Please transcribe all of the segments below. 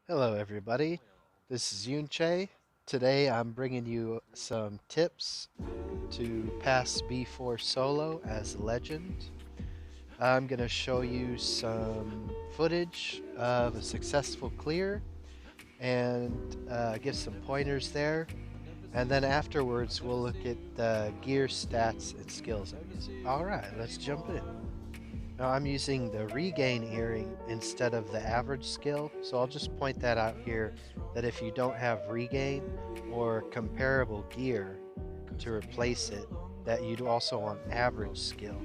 Hello everybody, this is Yunche. Today I'm bringing you some tips to pass B4 solo as a legend. I'm going to show you some footage of a successful clear and give some pointers there. And then afterwards we'll look at the gear stats and skills I'm using. Alright, let's jump in. Now I'm using the regain earring instead of the average skill, so I'll just point that out here, that if you don't have regain or comparable gear to replace it, that you'd also want average skill.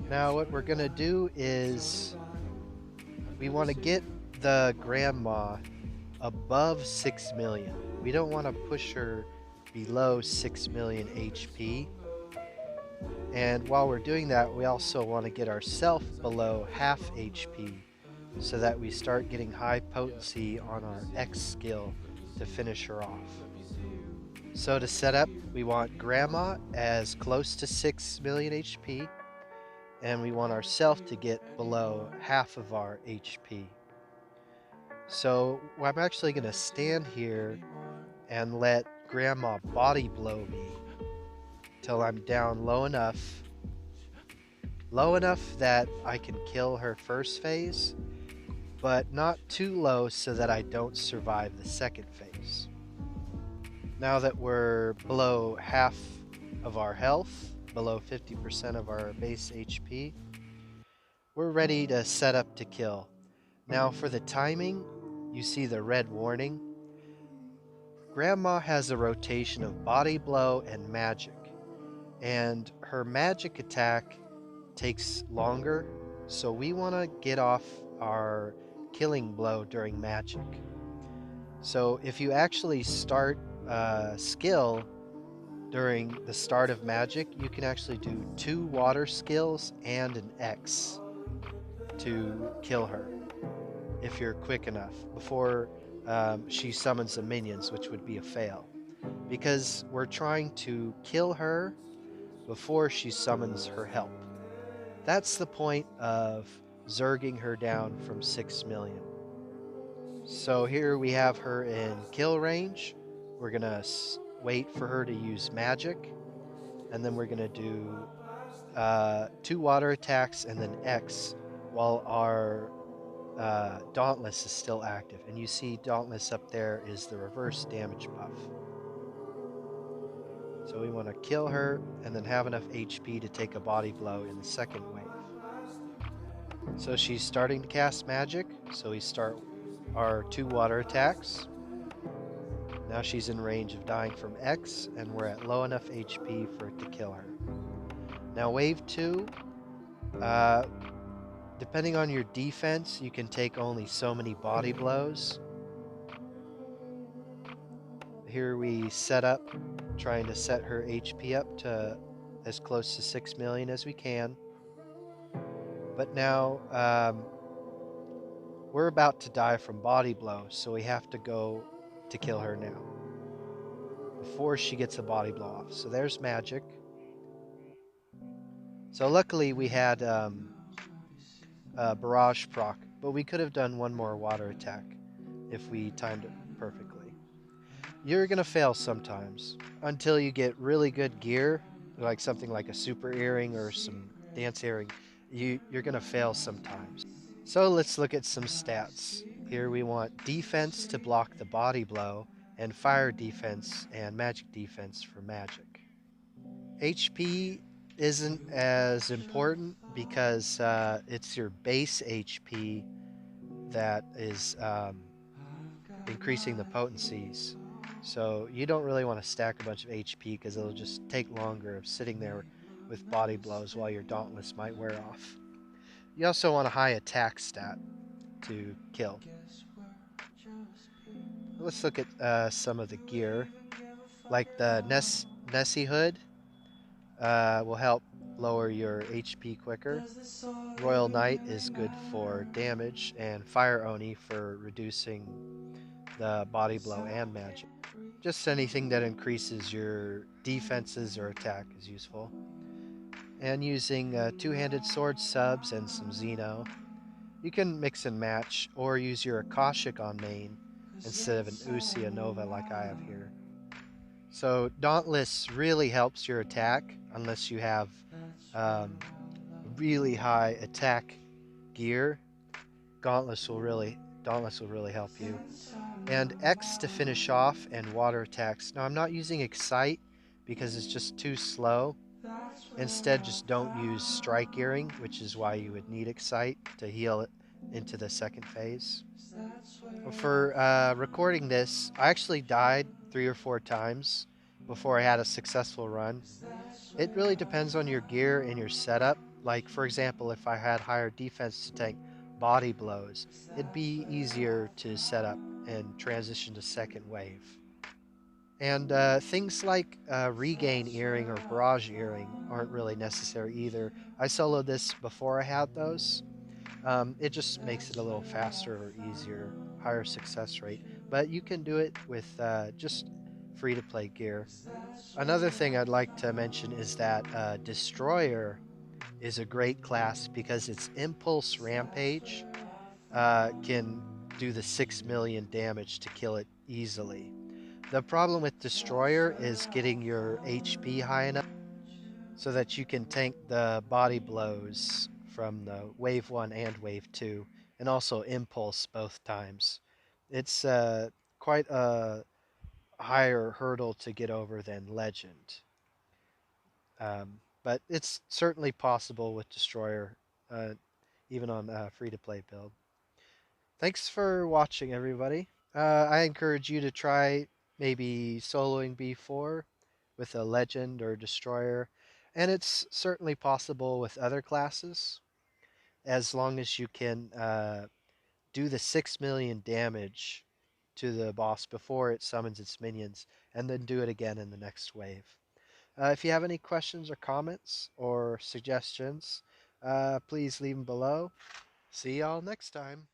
Now what we're going to do is we want to get the grandma above 6 million. We don't want to push her below 6 million HP. And while we're doing that, we also want to get ourselves below half HP so that we start getting high potency on our X skill to finish her off. So to set up, we want Grandma as close to 6 million HP, and we want ourselves to get below half of our HP. So I'm actually going to stand here and let Grandma body blow me till I'm down low enough that I can kill her first phase, but not too low so that I don't survive the second phase. Now that we're below half of our health, below 50% of our base HP, we're ready to set up to kill. Now for the timing, you see the red warning. Grandma has a rotation of body blow and magic, and her magic attack takes longer, so we want to get off our killing blow during magic. So if you actually start skill during the start of magic, you can actually do 2 water skills and an X to kill her if you're quick enough before she summons the minions, which would be a fail, because we're trying to kill her before she summons her help. That's the point of zerging her down from 6 million. So here we have her in kill range. We're going to wait for her to use magic, and then we're going to do 2 water attacks and then X while our Dauntless is still active. And you see Dauntless up there is the reverse damage buff. So we want to kill her and then have enough HP to take a body blow in the second wave. So she's starting to cast magic, so we start our 2 water attacks. Now she's in range of dying from X, and we're at low enough HP for it to kill her. Now wave 2, depending on your defense, you can take only so many body blows. Here we set up, trying to set her HP up to as close to 6 million as we can. But now we're about to die from body blow, so we have to go to kill her now before she gets a body blow off. So there's magic. So luckily we had barrage proc, but we could have done 1 more water attack if we timed it perfectly. You're gonna fail sometimes until you get really good gear, like something like a super earring or some dance earring. You're gonna fail sometimes. So let's look at some stats. Here we want defense to block the body blow, and fire defense and magic defense for magic. HP isn't as important because it's your base HP that is increasing the potencies. So you don't really want to stack a bunch of HP because it'll just take longer of sitting there with body blows while your Dauntless might wear off. You also want a high attack stat to kill. Let's look at some of the gear. Like the Nessie hood will help lower your HP quicker. Royal Knight is good for damage, and Fire Oni for reducing the body blow and magic. Just anything that increases your defenses or attack is useful. And using 2-handed sword subs and some Xeno. You can mix and match or use your Akashic on main instead of an Usia Nova like I have here. So Dauntless really helps your attack unless you have um, really high attack gear. Dauntless will really help you. And X to finish off and water attacks. Now I'm not using Excite because it's just too slow. Instead, just don't use Strike Earring, which is why you would need Excite to heal it into the second phase. For recording this, I actually died 3 or 4 times before I had a successful run. It really depends on your gear and your setup. Like, for example, if I had higher defense to tank body blows, it'd be easier to set up and transition to second wave. And things like regain earring or barrage earring aren't really necessary either. I soloed this before I had those. It just makes it a little faster or easier, higher success rate. But you can do it with just free to play gear. Another thing I'd like to mention is that Destroyer is a great class because its Impulse Rampage can do the 6 million damage to kill it easily. The problem with Destroyer is getting your HP high enough so that you can tank the body blows from the Wave 1 and Wave 2, and also Impulse both times. It's quite a higher hurdle to get over than Legend. But it's certainly possible with Destroyer, uh, even on free to play build. Thanks for watching, everybody. I encourage you to try maybe soloing B4 with a Legend or Destroyer, and it's certainly possible with other classes as long as you can do the 6 million damage to the boss before it summons its minions, and then do it again in the next wave. If you have any questions or comments or suggestions, please leave them below. See y'all next time.